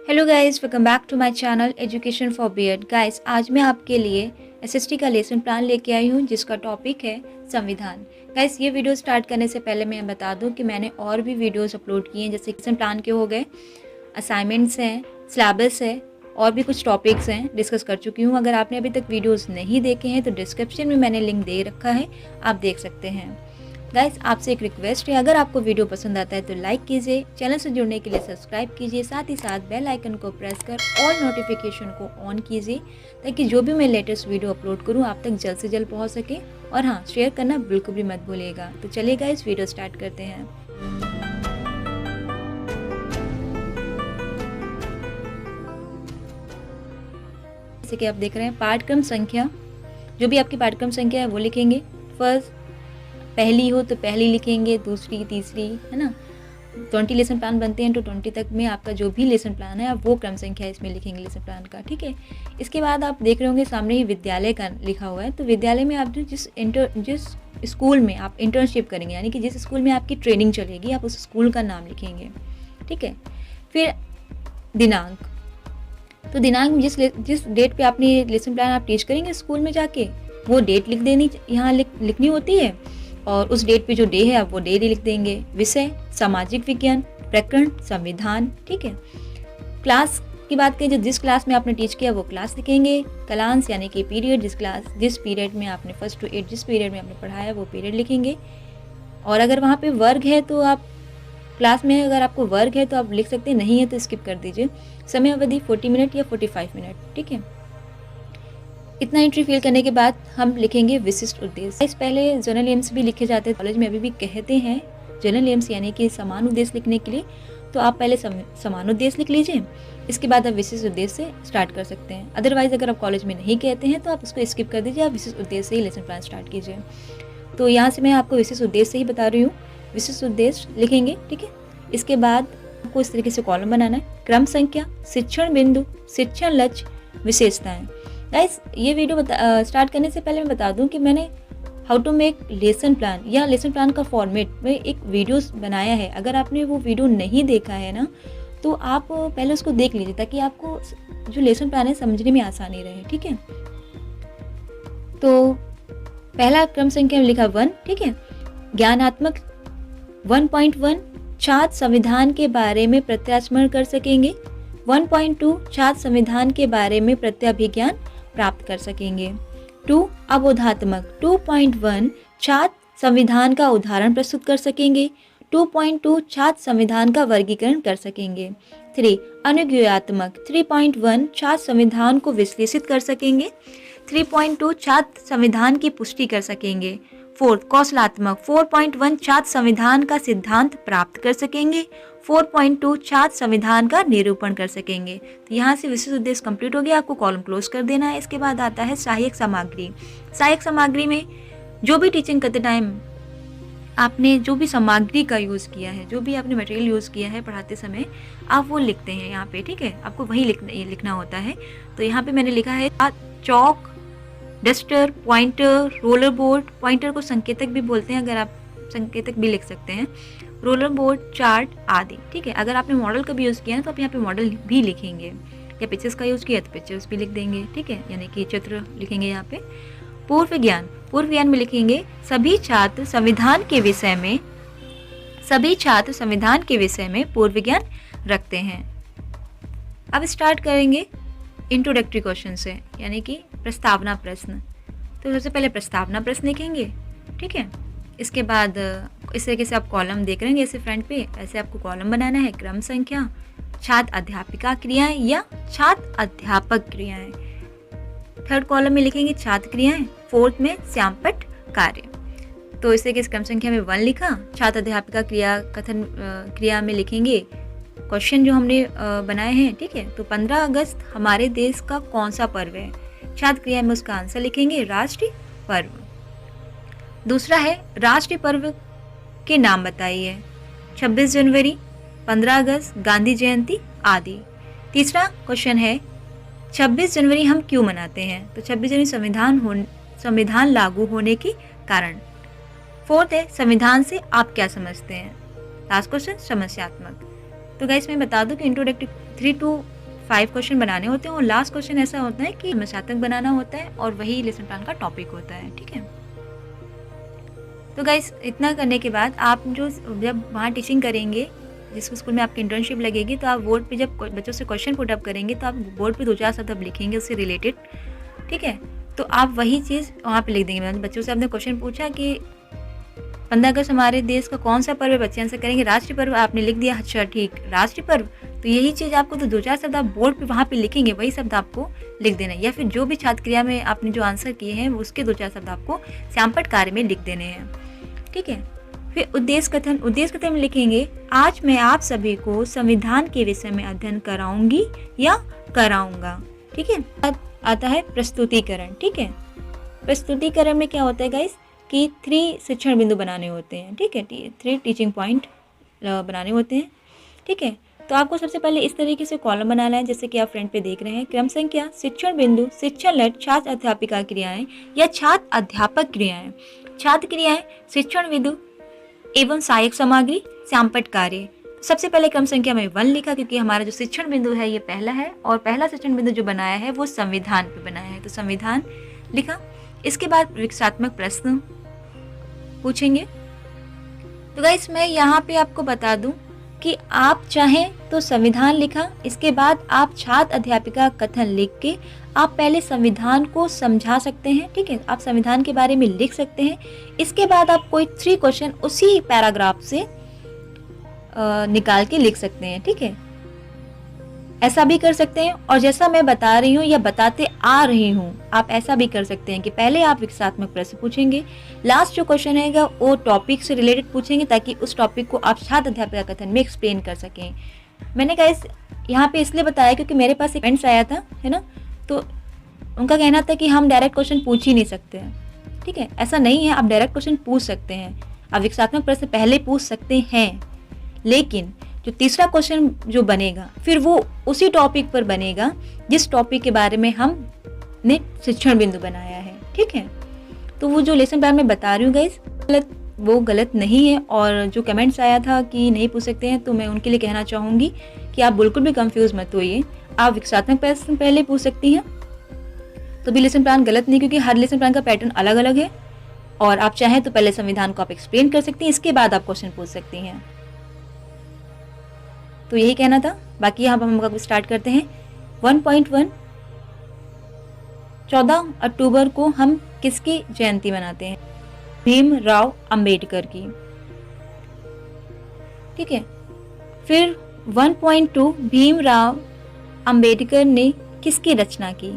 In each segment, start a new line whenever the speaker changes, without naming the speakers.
Hello guys, welcome back to my channel education for BEd. Guys, आज मैं आपके लिए एसएसटी का लेसन प्लान लेके आई हूँ जिसका टॉपिक है संविधान। गाइस, ये वीडियो स्टार्ट करने से पहले मैं बता दूँ कि मैंने और भी वीडियोस अपलोड किए हैं, जैसे लेसन प्लान के हो गए, असाइनमेंट्स हैं, सिलेबस है और भी कुछ टॉपिक्स हैं डिस्कस कर चुकी हूँ। अगर आपने अभी तक वीडियोज़ नहीं देखे हैं तो डिस्क्रिप्शन में मैंने लिंक दे रखा है, आप देख सकते हैं। गाइस, आपसे एक रिक्वेस्ट है, अगर आपको वीडियो पसंद आता है तो लाइक कीजिए, चैनल से जुड़ने के लिए सब्सक्राइब कीजिए, साथ ही साथ बेल आइकन को प्रेस कर ऑल नोटिफिकेशन को ऑन कीजिए ताकि जो भी मैं लेटेस्ट वीडियो अपलोड करूं आप तक जल्द से जल्द पहुंच सके। और हाँ, शेयर करना बिल्कुल भी मत भूलिएगा। तो चलिए गाइस, वीडियो स्टार्ट करते हैं। जैसे कि आप देख रहे हैं, पाठ्यक्रम संख्या, जो भी आपकी पाठ्यक्रम संख्या है वो लिखेंगे। फर्स्ट पहली हो तो पहली लिखेंगे, दूसरी, तीसरी, है ना। 20 लेसन प्लान बनते हैं तो 20 तक में आपका जो भी लेसन प्लान है आप वो क्रम संख्या इसमें लिखेंगे लेसन प्लान का, ठीक है। इसके बाद आप देख रहे होंगे सामने ही विद्यालय का लिखा हुआ है, तो विद्यालय में आप जिस स्कूल में आप इंटर्नशिप करेंगे, यानी कि जिस स्कूल में आपकी ट्रेनिंग चलेगी, आप उस स्कूल का नाम लिखेंगे, ठीक है। फिर दिनांक, तो दिनांक जिस डेट पे आपने लेसन प्लान आप टीच करेंगे स्कूल में जाके, वो डेट लिख देनी, यहाँ लिखनी होती है, और उस डेट पे जो डे है आप वो डे लिख देंगे। विषय सामाजिक विज्ञान, प्रकरण संविधान, ठीक है। क्लास की बात करें, जिस क्लास में आपने टीच किया वो क्लास लिखेंगे। कलांश यानी कि पीरियड, जिस पीरियड में आपने 1 to 8 जिस पीरियड में आपने पढ़ाया वो पीरियड लिखेंगे। और अगर वहाँ पे वर्ग है तो आप क्लास में, अगर आपको वर्ग है तो आप लिख सकते हैं, नहीं है तो स्किप कर दीजिए। समय अवधि 40 मिनट या 45 मिनट, ठीक है। इतना एंट्री फिल करने के बाद हम लिखेंगे विशिष्ट उद्देश्य। इस पहले जनरल एम्स भी लिखे जाते हैं, कॉलेज में अभी भी कहते हैं जनरल एम्स यानी कि समान उद्देश्य लिखने के लिए, तो आप पहले समान उद्देश्य लिख लीजिए, इसके बाद आप विशिष्ट उद्देश्य से स्टार्ट कर सकते हैं। अदरवाइज अगर आप कॉलेज में नहीं कहते हैं तो आप उसको स्किप कर दीजिए, आप विशिष्ट उद्देश्य से ही लेसन प्लान स्टार्ट कीजिए। तो यहाँ से मैं आपको विशिष्ट उद्देश्य से ही बता रही हूँ, विशिष्ट उद्देश्य लिखेंगे, ठीक है। इसके बाद आपको इस तरीके से कॉलम बनाना है, क्रम संख्या, शिक्षण बिंदु, शिक्षण लक्ष्य, विशेषताएं। गाइस, ये वीडियो स्टार्ट करने से पहले मैं बता दूं कि मैंने how to make lesson plan या लेसन प्लान का फॉर्मेट में एक वीडियो बनाया है। अगर आपने वो वीडियो नहीं देखा है ना, तो आप पहले उसको देख लीजिए ताकि आपको जो लेसन प्लान है समझने में आसानी रहे, ठीक है। तो पहला क्रम संख्या में लिखा 1, ठीक है। ज्ञानात्मक 1.1 छात्र संविधान के बारे में प्रत्यास्मरण कर सकेंगे। 1.2 छात्र संविधान के बारे में प्रत्याभिज्ञान प्राप्त कर सकेंगे। 2 अबोधात्मक 2.1 छात्र संविधान का उदाहरण प्रस्तुत कर सकेंगे। 2.2 छात्र संविधान का वर्गीकरण कर सकेंगे। 3 अनुज्ञेयात्मक 3.1 छात्र संविधान को विश्लेषित कर सकेंगे। 3.2 छात्र संविधान की पुष्टि कर सकेंगे। 4 कौशलात्मक 4.1 छात्र संविधान का सिद्धांत प्राप्त कर सकेंगे। 4.2 छात्र संविधान का निरूपण कर सकेंगे। तो यहाँ से विशिष्ट उद्देश्य कंप्लीट हो गया, आपको कॉलम क्लोज कर देना है। इसके बाद आता है सहायक सामग्री। सहायक सामग्री में जो भी टीचिंग करते टाइम आपने जो भी सामग्री का यूज़ किया है, जो भी आपने मटेरियल यूज़ किया है पढ़ाते समय, आप वो लिखते हैं यहाँ पे, ठीक है। आपको वही लिखना होता है। तो यहाँ पे मैंने लिखा है chalk, duster, pointer, roller board, pointer को संकेतक भी बोलते हैं, अगर आप संकेतक भी लिख सकते हैं, रोलर बोर्ड, चार्ट आदि, ठीक है। अगर आपने मॉडल का भी यूज़ किया है तो आप यहाँ पे मॉडल भी लिखेंगे, या पिक्चर्स का यूज़ किया तो पिक्चर्स भी लिख देंगे, ठीक है, यानी कि चित्र लिखेंगे यहाँ पे। पूर्व ज्ञान में लिखेंगे सभी छात्र संविधान के विषय में पूर्व ज्ञान रखते हैं। अब स्टार्ट करेंगे इंट्रोडक्टरी क्वेश्चन से, यानी कि प्रस्तावना प्रश्न। तो सबसे पहले प्रस्तावना प्रश्न लिखेंगे, ठीक है। इसके बाद इस तरीके से आप कॉलम देख रहे हैं, जैसे फ्रंट पे ऐसे आपको कॉलम बनाना है। क्रम संख्या, छात्र अध्यापिका क्रियाएं या छात्र अध्यापक क्रियाएं। थर्ड कॉलम में लिखेंगे छात्र क्रियाएं। फोर्थ में श्यामपट्ट कार्य। तो इस तरीके से क्रम संख्या में 1 लिखा। छात्र अध्यापिका क्रिया में लिखेंगे क्वेश्चन जो हमने बनाए हैं, ठीक है। तो 15 अगस्त हमारे देश का कौन सा पर्व है? छात्र क्रिया में उसका आंसर लिखेंगे राष्ट्रीय पर्व। दूसरा है राष्ट्रीय पर्व के नाम बताइए। 26 जनवरी, 15 अगस्त, गांधी जयंती आदि। तीसरा क्वेश्चन है 26 जनवरी हम क्यों मनाते हैं? तो 26 जनवरी संविधान लागू होने के कारण। फोर्थ है संविधान से आप क्या समझते हैं? लास्ट क्वेश्चन समस्यात्मक। तो गाइस मैं बता दूं कि इंट्रोडक्टरी 3 to 5 क्वेश्चन बनाने होते हैं और लास्ट क्वेश्चन ऐसा होता है कि समस्यात्मक बनाना होता है और वही लेसन प्लान का टॉपिक होता है। ठीक है, तो गाइस इतना करने के बाद आप जो जब वहाँ टीचिंग करेंगे, जिस स्कूल में आपकी इंटर्नशिप लगेगी, तो आप बोर्ड पे जब बच्चों से क्वेश्चन पुट अप करेंगे तो आप बोर्ड पे 2-4 शब्द लिखेंगे उससे रिलेटेड। ठीक है, तो आप वही चीज़ वहाँ पे लिख देंगे। बच्चों से आपने क्वेश्चन पूछा कि 15 अगस्त हमारे देश का कौन सा पर्व है, बच्चे आंसर करेंगे राष्ट्रीय पर्व, आपने लिख दिया। अच्छा ठीक, राष्ट्रीय पर्व, तो यही चीज़ आपको तो 2-4 शब्द आप बोर्ड पे वहाँ पे लिखेंगे, वही शब्द आपको लिख देना है। या फिर जो भी छात्र क्रिया में आपने जो आंसर किए हैं उसके 2-4 शब्द आपको श्यामपट्ट कार्य में लिख देने हैं। ठीक है, फिर उद्देश्य कथन में लिखेंगे, आज मैं आप सभी को संविधान के विषय में अध्ययन कराऊंगी या कराऊंगा। ठीक है, अब आता है प्रस्तुतिकरण। ठीक है, प्रस्तुतिकरण में क्या होता है गाइस कि 3 शिक्षण बिंदु बनाने होते हैं। ठीक है, 3 टीचिंग पॉइंट बनाने होते हैं। ठीक है, तो आपको सबसे पहले इस तरीके से कॉलम बनाना है जैसे कि आप फ्रंट पे देख रहे हैं। क्रम संख्या, शिक्षण बिंदु, शिक्षण लट, छात्र अध्यापिका क्रियाएं या छात्र अध्यापक क्रियाएं, छात्र क्रियाएं, शिक्षण बिंदु एवं सहायक सामग्री, श्यामपट्ट कार्य। सबसे पहले क्रम संख्या में 1 लिखा क्योंकि हमारा जो शिक्षण बिंदु है ये पहला है और पहला शिक्षण बिंदु जो बनाया है वो संविधान पे बनाया है, तो संविधान लिखा। इसके बाद विकासात्मक प्रश्न पूछेंगे। तो गाइस मैं यहाँ पे आपको बता दूं कि आप चाहें तो संविधान लिखा, इसके बाद आप छात्र अध्यापिका कथन लिख के आप पहले संविधान को समझा सकते हैं। ठीक है, आप संविधान के बारे में लिख सकते हैं। इसके बाद आप कोई 3 क्वेश्चन उसी पैराग्राफ से निकाल के लिख सकते हैं। ठीक है, ऐसा भी कर सकते हैं और जैसा मैं बता रही हूँ या बताते आ रही हूँ आप ऐसा भी कर सकते हैं कि पहले आप विकासात्मक प्रश्न पूछेंगे, लास्ट जो क्वेश्चन रहेगा वो टॉपिक से रिलेटेड पूछेंगे ताकि उस टॉपिक को आप छात्र अध्यापिका कथन में एक्सप्लेन कर सकें। मैंने कहा यहाँ पे इसलिए बताया क्योंकि मेरे पास एक फ्रेंड्स आया था, है ना, तो उनका कहना था कि हम डायरेक्ट क्वेश्चन पूछ ही नहीं सकते हैं। ठीक है, ऐसा नहीं है, आप डायरेक्ट क्वेश्चन पूछ सकते हैं, आप विकासात्मक प्रश्न पहले पूछ सकते हैं, लेकिन जो तीसरा क्वेश्चन जो बनेगा फिर वो उसी टॉपिक पर बनेगा जिस टॉपिक के बारे में हमने शिक्षण बिंदु बनाया है। ठीक है, तो वो जो लेसन प्लान में बता रही हूँ गाइस वो गलत नहीं है। और जो कमेंट्स आया था कि नहीं पूछ सकते हैं, तो मैं उनके लिए कहना चाहूँगी कि आप बिल्कुल भी कंफ्यूज मत होइए, आप विकासात्मक प्रश्न पहले पूछ सकती हैं तो भी लेसन प्लान गलत नहीं, क्योंकि हर लेसन प्लान का पैटर्न अलग अलग है और आप चाहें तो पहले संविधान को आप एक्सप्लेन कर सकती हैं, इसके बाद आप क्वेश्चन पूछ सकती हैं। तो यही कहना था। बाकी यहाँ पर हम स्टार्ट करते हैं। 1.1 14 अक्टूबर को हम किसकी जयंती मनाते हैं? भीमराव अंबेडकर की। ठीक है, फिर 1.2 भीमराव अंबेडकर ने किसकी रचना की?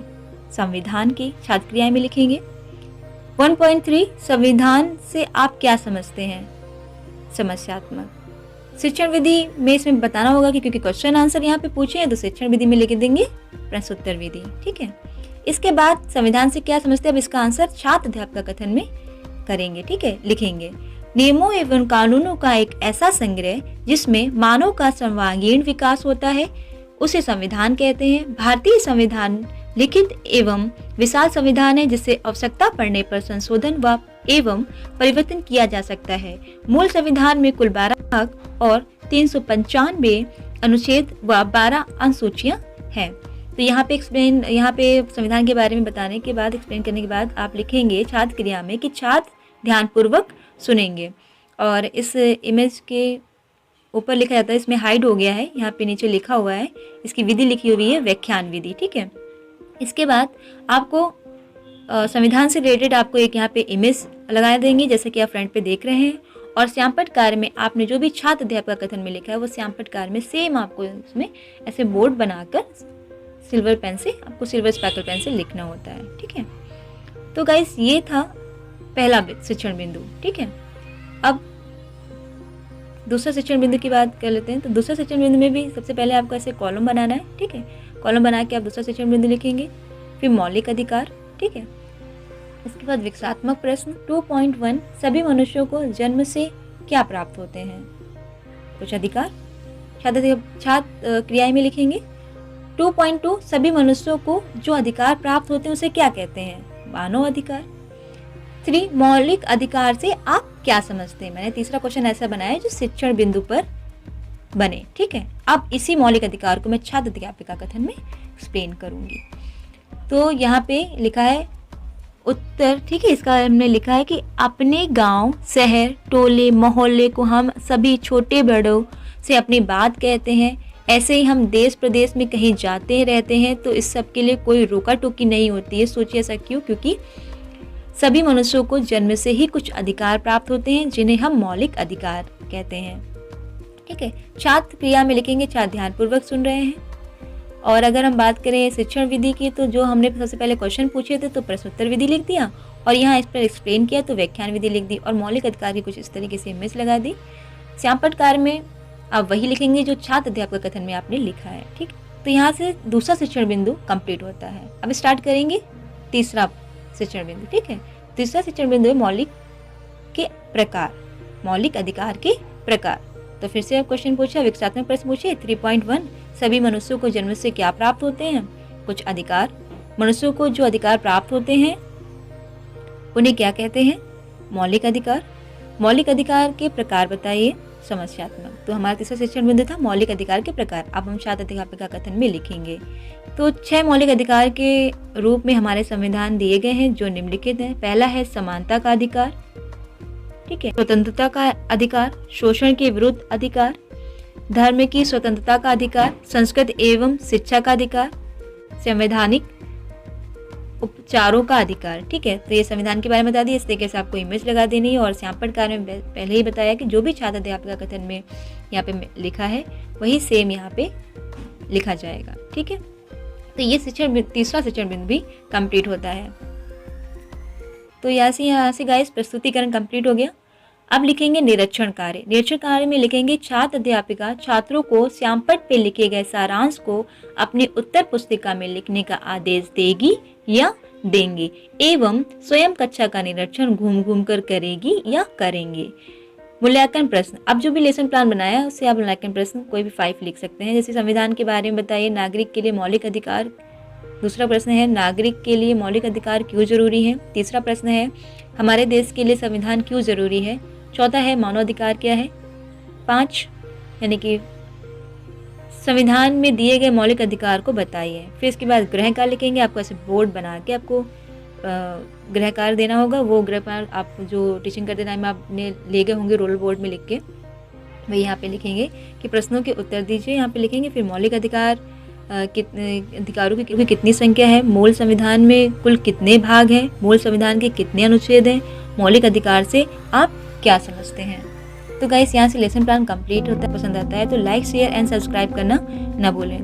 संविधान की, छात्र क्रियाएं में लिखेंगे। 1.3 संविधान से आप क्या समझते हैं? समस्यात्मक। शिक्षण विधि में इसमें बताना होगा कि क्योंकि क्वेश्चन आंसर यहाँ पे पूछे हैं तो शिक्षण विधि में लिख देंगे प्रश्नोत्तर विधि। ठीक है, इसके बाद संविधान से क्या समझते हैं, अब इसका आंसर छात्र अध्यापक कथन में करेंगे। ठीक है, लिखेंगे नियमों एवं कानूनों का एक ऐसा संग्रह जिसमें मानव का सर्वांगीण विकास होता है उसे संविधान कहते हैं। भारतीय संविधान लिखित एवं विशाल संविधान है जिससे आवश्यकता पड़ने पर संशोधन व एवं परिवर्तन किया जा सकता है। मूल संविधान में कुल 12 हक और 395 अनुच्छेद व 12 अनुसूचियां हैं। तो यहाँ पे संविधान के बारे में बताने के बाद, एक्सप्लेन करने के बाद आप लिखेंगे छात्र क्रिया में कि छात्र ध्यानपूर्वक सुनेंगे। और इस इमेज के ऊपर लिखा जाता है, इसमें हाइड हो गया है, यहाँ पे नीचे लिखा हुआ है, इसकी विधि लिखी हुई है व्याख्यान विधि। ठीक है, इसके बाद आपको संविधान से रिलेटेड आपको एक यहाँ पे इमेज लगा देंगे जैसे कि आप फ्रंट पे देख रहे हैं। और श्यामपट्ट कार्य में आपने जो भी छात्र अध्यापक कथन में लिखा है वो श्यामपट्ट कार्य में सेम आपको इसमें ऐसे बोर्ड बनाकर सिल्वर पेन से, आपको सिल्वर स्पैकल पेन से लिखना होता है। ठीक है, तो गाइस ये था पहला शिक्षण बिंदु। ठीक है, अब दूसरा शिक्षण बिंदु की बात कर लेते हैं। तो दूसरा शिक्षण बिंदु में भी सबसे पहले आपको ऐसे कॉलम बनाना है। ठीक है, कॉलम बना के आप दूसरा शिक्षण बिंदु लिखेंगे। फिर मौलिक अधिकार। ठीक है, इसके बाद विकासात्मक प्रश्न। 2.1 सभी मनुष्यों को जन्म से क्या प्राप्त होते हैं? कुछ अधिकार। छात्र क्रियाएं में लिखेंगे। 2.2 सभी मनुष्यों को जो अधिकार प्राप्त होते हैं उसे क्या कहते हैं? मानव अधिकार। 3 मौलिक अधिकार से आप क्या समझते हैं? मैंने तीसरा क्वेश्चन ऐसा बनाया है जो शिक्षण बिंदु पर बने। ठीक है, अब इसी मौलिक अधिकार को मैं छात्र अध्यापिका कथन में एक्सप्लेन करूंगी। तो यहाँ पे लिखा है उत्तर, ठीक है, इसका हमने लिखा है कि अपने गांव, शहर, टोले, मोहल्ले को हम सभी छोटे बड़ों से अपनी बात कहते हैं। ऐसे ही हम देश प्रदेश में कहीं जाते रहते हैं तो इस सब के लिए कोई रोका टोकी नहीं होती है। सोचिए ऐसा क्यों? क्योंकि सभी मनुष्यों को जन्म से ही कुछ अधिकार प्राप्त होते हैं जिन्हें हम मौलिक अधिकार कहते हैं। ठीक है, छात्र क्रिया में लिखेंगे, छात्र ध्यानपूर्वक सुन रहे हैं। और अगर हम बात करें शिक्षण विधि की, तो जो हमने सबसे पहले क्वेश्चन पूछे थे तो प्रश्नोत्तर विधि लिख दिया, और यहाँ इस पर एक्सप्लेन किया तो व्याख्यान विधि लिख दी, और मौलिक अधिकार की कुछ इस तरीके से इमेज लगा दी। श्यामपट्ट कार्य में आप वही लिखेंगे जो छात्र अध्यापक कथन में आपने लिखा है। ठीक, तो यहाँ से दूसरा शिक्षण बिंदु कंप्लीट होता है। अब स्टार्ट करेंगे तीसरा शिक्षण बिंदु। ठीक है, तीसरा शिक्षण बिंदु है मौलिक के प्रकार, मौलिक अधिकार के प्रकार। तो फिर से अब क्वेश्चन पूछा, विकसात्मक प्रश्न पूछे 3.1, सभी मनुष्यों को जन्म से क्या प्राप्त होते हैं? कुछ अधिकार। मनुष्यों को जो अधिकार प्राप्त होते हैं उन्हें क्या कहते हैं? मौलिक अधिकार। मौलिक अधिकार के प्रकार बताइए, समस्यात्मक। तो हमारा तीसरा शिक्षण बिंदु था मौलिक अधिकार के प्रकार। अब हम छात्र अध्यापिका कथन में लिखेंगे। तो 6 मौलिक अधिकार के रूप में हमारे संविधान दिए गए हैं जो निम्नलिखित हैं। पहला है समानता का अधिकार, ठीक है, स्वतंत्रता का अधिकार, शोषण के विरुद्ध अधिकार, धर्म की स्वतंत्रता का अधिकार, संस्कृत एवं शिक्षा का अधिकार, संवैधानिक उपचारों का अधिकार। ठीक है, तो ये संविधान के बारे में बता दिया, इस तरीके से आपको इमेज लगा देनी है। और श्यामपट्ट कार्य में पहले ही बताया कि जो भी छात्र अध्यापिका कथन में यहाँ पे लिखा है वही सेम यहाँ पे लिखा जाएगा। ठीक है, तो ये तीसरा शिक्षण बिंदु भी कंप्लीट होता है। तो यहाँ से गाइस प्रस्तुतिकरण कंप्लीट हो गया। अब लिखेंगे निरीक्षण कार्य। निरीक्षण कार्य में लिखेंगे छात्र अध्यापिका छात्रों को श्यामपट्ट पे लिखे गए सारांश को अपनी उत्तर पुस्तिका में लिखने का आदेश देगी या देंगे, एवं स्वयं कक्षा का निरीक्षण घूम घूम कर करेगी या करेंगे। मूल्यांकन प्रश्न, अब जो भी लेसन प्लान बनाया है उससे आप मूल्यांकन प्रश्न कोई भी 5 लिख सकते हैं। जैसे संविधान के बारे में बताइए, नागरिक के लिए मौलिक अधिकार। दूसरा प्रश्न है नागरिक के लिए मौलिक अधिकार क्यों जरूरी है। तीसरा प्रश्न है हमारे देश के लिए संविधान क्यों जरूरी है। चौथा है मानवाधिकार क्या है। 5 यानी कि संविधान में दिए गए मौलिक अधिकार को बताइए। फिर इसके बाद गृह कार्य लिखेंगे। आपको ऐसे बोर्ड बना के आपको गृह कार्य देना होगा। वो गृह कार्य आप जो टीचिंग करते टाइम आपने ले गए होंगे रोल बोर्ड में लिख के, वही यहाँ पे लिखेंगे कि प्रश्नों के उत्तर दीजिए। यहाँ पे लिखेंगे फिर मौलिक अधिकार कितने अधिकारों की कितनी संख्या है, मूल संविधान में कुल कितने भाग हैं, मूल संविधान के कितने अनुच्छेद हैं, मौलिक अधिकार से आप क्या समझते हैं। तो गाइस यहाँ से लेसन प्लान कंप्लीट होता है। पसंद आता है तो लाइक शेयर एंड सब्सक्राइब करना ना भूलें।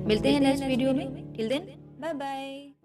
मिलते हैं नेक्स्ट वीडियो में। Till then bye bye.